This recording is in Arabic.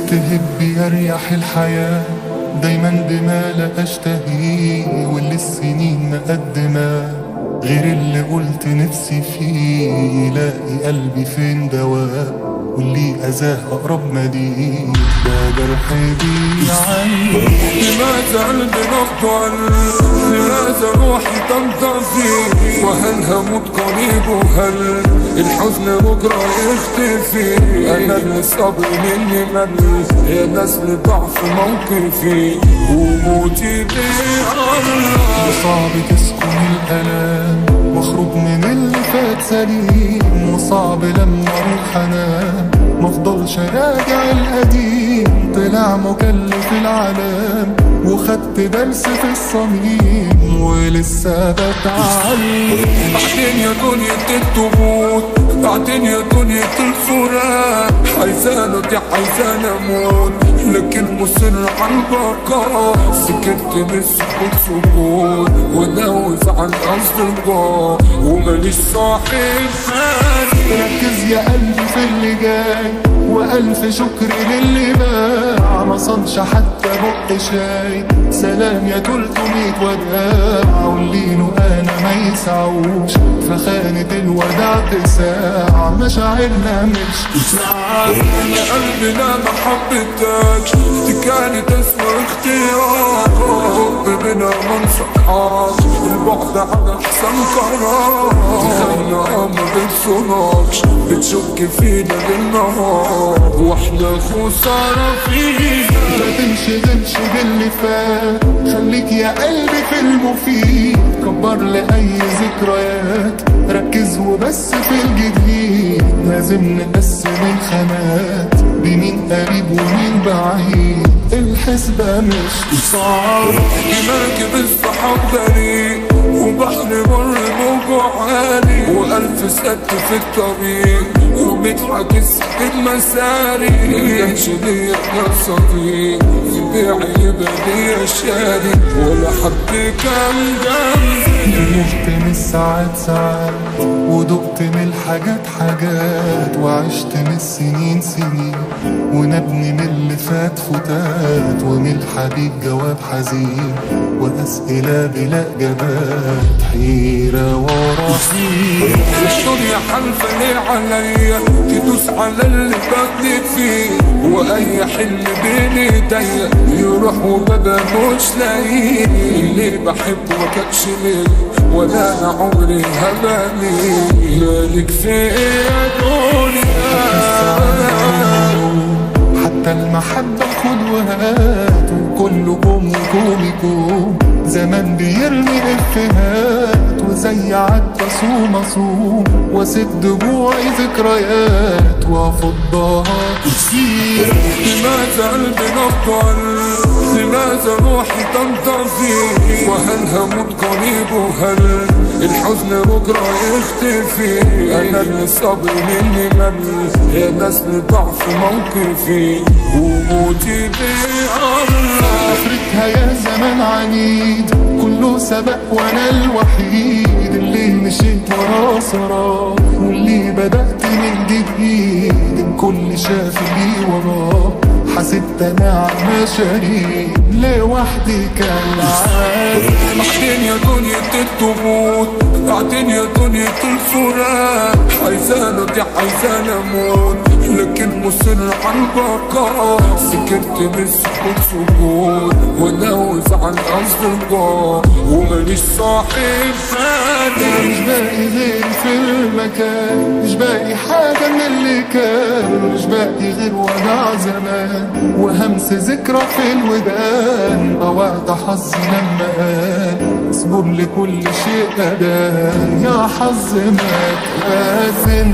تهب أريح الحياة دايما بما لا أشتهيه، واللي السنين مقدمة غير اللي قلت نفسي فيه. يلاقي قلبي فين دواء واللي أذاه أقرب مدين، ده جرح بيعاني. لماذا قلبي نبض؟ لماذا روحي تنطفي؟ وهل هموت قريب؟ وهل الحزن بكرة يختفي؟ أنا اللي صبري مني مل، يا ناس لضعف موقفي وموتي بيقرب. صعب تسكن الألام واخرج من اللي فات سليم، وصعب لما اروح انام مفضلش راجع القديم. طلع مكلف العالم وخدت درس في الصميم، ولسه بتعلم. بعدين يا دنيا الضغوط، بعدين يا دنيا الفراق، عايزانا دي عايزانا اموت لكن مصر على البقاء. سكت بالسكوت سكوت ونوز عن اصدقاء وماليش صاحب ثاني. ركز يا قلبي في اللي جاي والف شكر للي باع، ما صنش حتى بق شاي. سلام يا 300 وداع، واللي له انا ما يسعوش فخانة الوداع تساع. مشاعرنا مش ساعات يا قلبي لا ما حبيتكش، دي كانت اسمها اختيار. حب بنا ما نصحاش، البعد عن احسن قرار. تخيلنا ما بتصنعش، بتشك فينا بالنهار واحنا خسارة فينا. ما تنشغلش باللي فات، خليك يا قلبي في المفيد. كبر لأي ذكريات، ركز وبس في الجديد. لازم نقسم الخانات بمين قريب ومين بعيد، الحسبة مش صعب. مركب الصحاب بريء وبحر مر موجه عالي، والف سد في الطريق وبيضحك السكت مساري. مكانش ليا صديق في بيعي يبقى ليا شاري، ولا حد كان جنبي. نمت من الساعات ساعات ودقت من الحاجات حاجات، وعشت من السنين سنين ونبني من اللي فات فتات. ومن الحبيب جواب حزين وأسئلة بلا إجابات، حيرة ورا حيرة. الدنيا حلفة ليه عليا تدوس على اللي بدي فيه، وأي حلم بين ايديا يروح وبدا مش لاقيه. اللي بحبه ما كانش ليه ولا أنا عمري هباني. مالك في إيه يا دنيا؟ حتى المحبة خد وهات، وكله كوم وكوميكوم. زمان بيرمي افهات وزي عدى صوم واسد دموعي ذكريات وافضها كتير. لماذا قلبي نبض؟ لماذا روحي تنطفي؟ وهل هموت قريب؟ وهل الحزن بكرة يختفي؟ أنا اللي صبري مني مل، يا ناس لضعف موقفي وموتي بيقرب. آخرتها يا زمان عنيد كله سبق وانا الوحيد، اللي مشيت وراه سراه واللي بدأت من جديد. الكل شاف لي وراه حسيت انا عم شريك لوحدي كالعادة. بعدين يا دنيا الضغوط، بعدين يا دنيا الفراق، عايزانا دي عايزانا اموت لكن مصر على البقاء. سكت بالسكوت سكوت ونوز عن اصدقاء وماليش صاحب ثاني. مش باقي غير في المكان، مش باقي حاجة من اللي كان، مش باقي غير وجع زمان وهمس ذكرى في الودان. ضوعت حظي لما قال اصبر لكل شيء أدان، يا حظ ما تأذن.